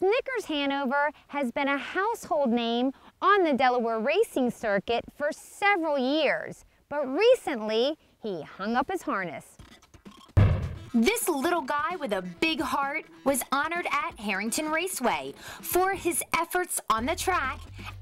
Snickers Hanover has been a household name on the Delaware racing circuit for several years, but recently he hung up his harness. This little guy with a big heart was honored at Harrington Raceway for his efforts on the track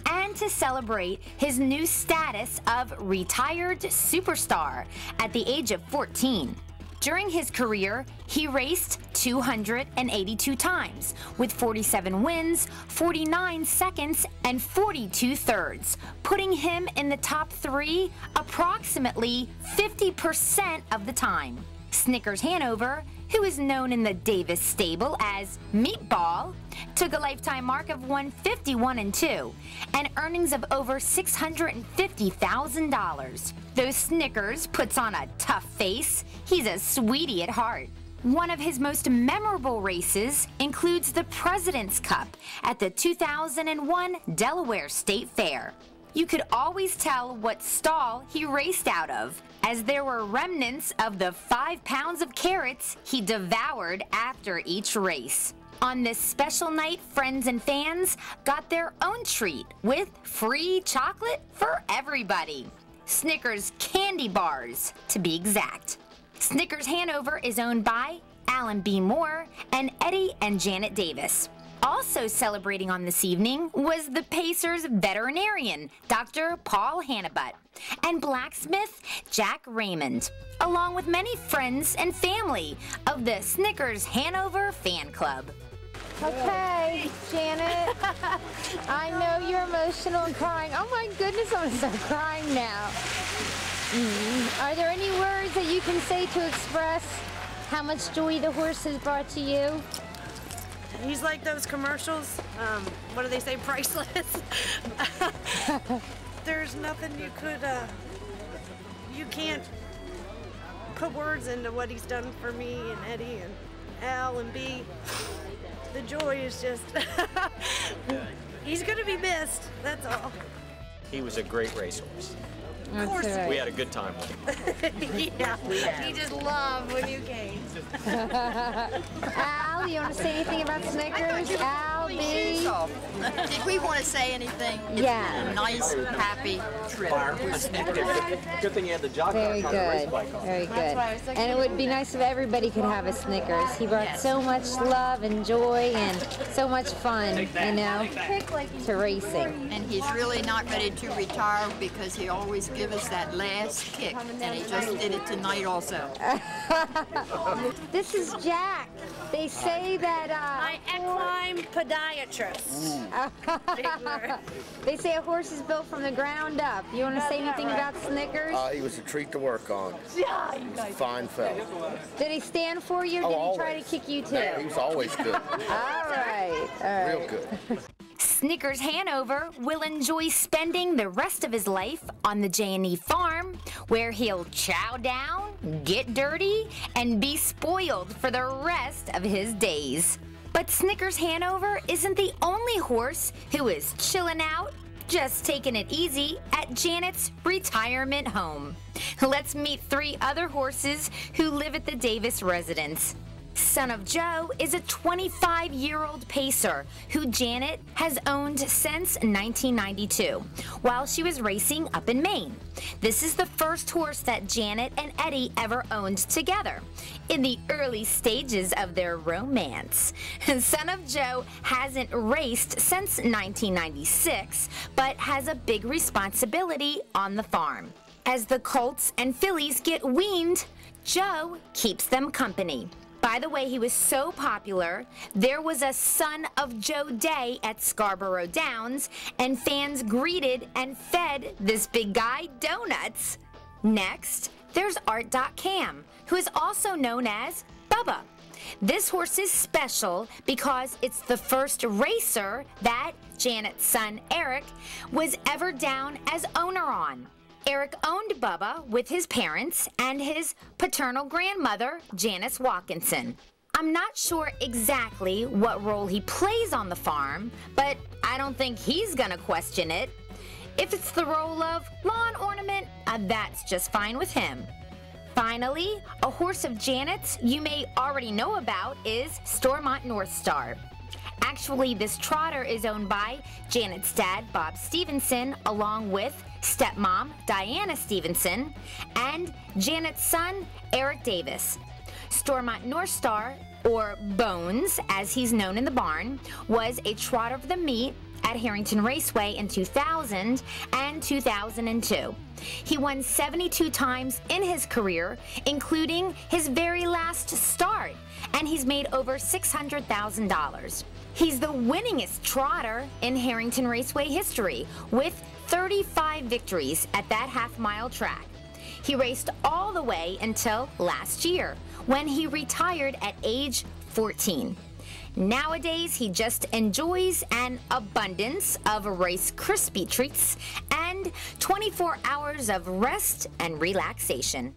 and to celebrate his new status of retired superstar at the age of 14. During his career, he raced 282 times with 47 wins, 49 seconds, and 42 thirds, putting him in the top 3 approximately 50% of the time. Snickers Hanover, who is known in the Davis stable as Meatball, took a lifetime mark of 151-2 and earnings of over $650,000. Though Snickers puts on a tough face, he's a sweetie at heart. One of his most memorable races includes the President's Cup at the 2001 Delaware State Fair. You could always tell what stall he raced out of, as there were remnants of the 5 pounds of carrots he devoured after each race. On this special night, friends and fans got their own treat with free chocolate for everybody. Snickers candy bars, to be exact. Snickers Hanover is owned by Alan B. Moore and Eddie and Janet Davis. Also celebrating on this evening was the Pacers veterinarian, Dr. Paul Hannibut, and blacksmith Jack Raymond, along with many friends and family of the Snickers Hanover fan club. Okay, Janet, I know you're emotional and crying. Oh my goodness, I'm gonna start crying now. Are there any words that you can say to express how much joy the horse has brought to you? He's like those commercials, what do they say, priceless? There's nothing you could, you can't put words into what he's done for me and Eddie and Al and B. The joy is just, he's gonna be missed, that's all. He was a great racehorse. Of course. Right. We had a good time with him. Yeah, he just loved when you came. Al, you want to say anything about Snickers? Al, B? Did we want to say anything? Yeah. A nice, happy trip with Snickers. Good thing you had the jockey Very on the race good. bike on. Very good. And it would be nice if everybody could have a Snickers. He brought so much love and joy and so much fun, you know, to racing. And he's really not ready to retire because he always gives us that last kick, and he just did it tonight also. This is Jack. They say that My equine podiatrist. they say a horse is built from the ground up. You want to say anything about Snickers? He was a treat to work on. He was a fine fellow. Did he stand for you, or did he try to kick you too? He was always good. All right, all right. Real good. Snickers Hanover will enjoy spending the rest of his life on the J&E farm, where he'll chow down, get dirty, and be spoiled for the rest of his days. But Snickers Hanover isn't the only horse who is chilling out, just taking it easy at Janet's retirement home. Let's meet 3 other horses who live at the Davis residence. Son of Joe is a 25-year-old pacer who Janet has owned since 1992 while she was racing up in Maine. This is the first horse that Janet and Eddie ever owned together in the early stages of their romance. Son of Joe hasn't raced since 1996 but has a big responsibility on the farm. As the colts and fillies get weaned, Joe keeps them company. By the way, he was so popular, there was a Son of Joe Day at Scarborough Downs, and fans greeted and fed this big guy donuts. Next, there's Art.Cam, who is also known as Bubba. This horse is special because it's the first racer that Janet's son Eric was ever down as owner on. Eric owned Bubba with his parents and his paternal grandmother, Janice Watkinson. I'm not sure exactly what role he plays on the farm, but I don't think he's gonna question it. If it's the role of lawn ornament, that's just fine with him. Finally, a horse of Janet's you may already know about is Stormont North Star. Actually, this trotter is owned by Janet's dad, Bob Stevenson, along with stepmom, Diana Stevenson, and Janet's son, Eric Davis. Stormont North Star, or Bones, as he's known in the barn, was a trotter of the meet at Harrington Raceway in 2000 and 2002. He won 72 times in his career, including his very last start, and he's made over $600,000. He's the winningest trotter in Harrington Raceway history, with 35 victories at that half-mile track. He raced all the way until last year, when he retired at age 14. Nowadays, he just enjoys an abundance of Rice Krispie treats and 24 hours of rest and relaxation.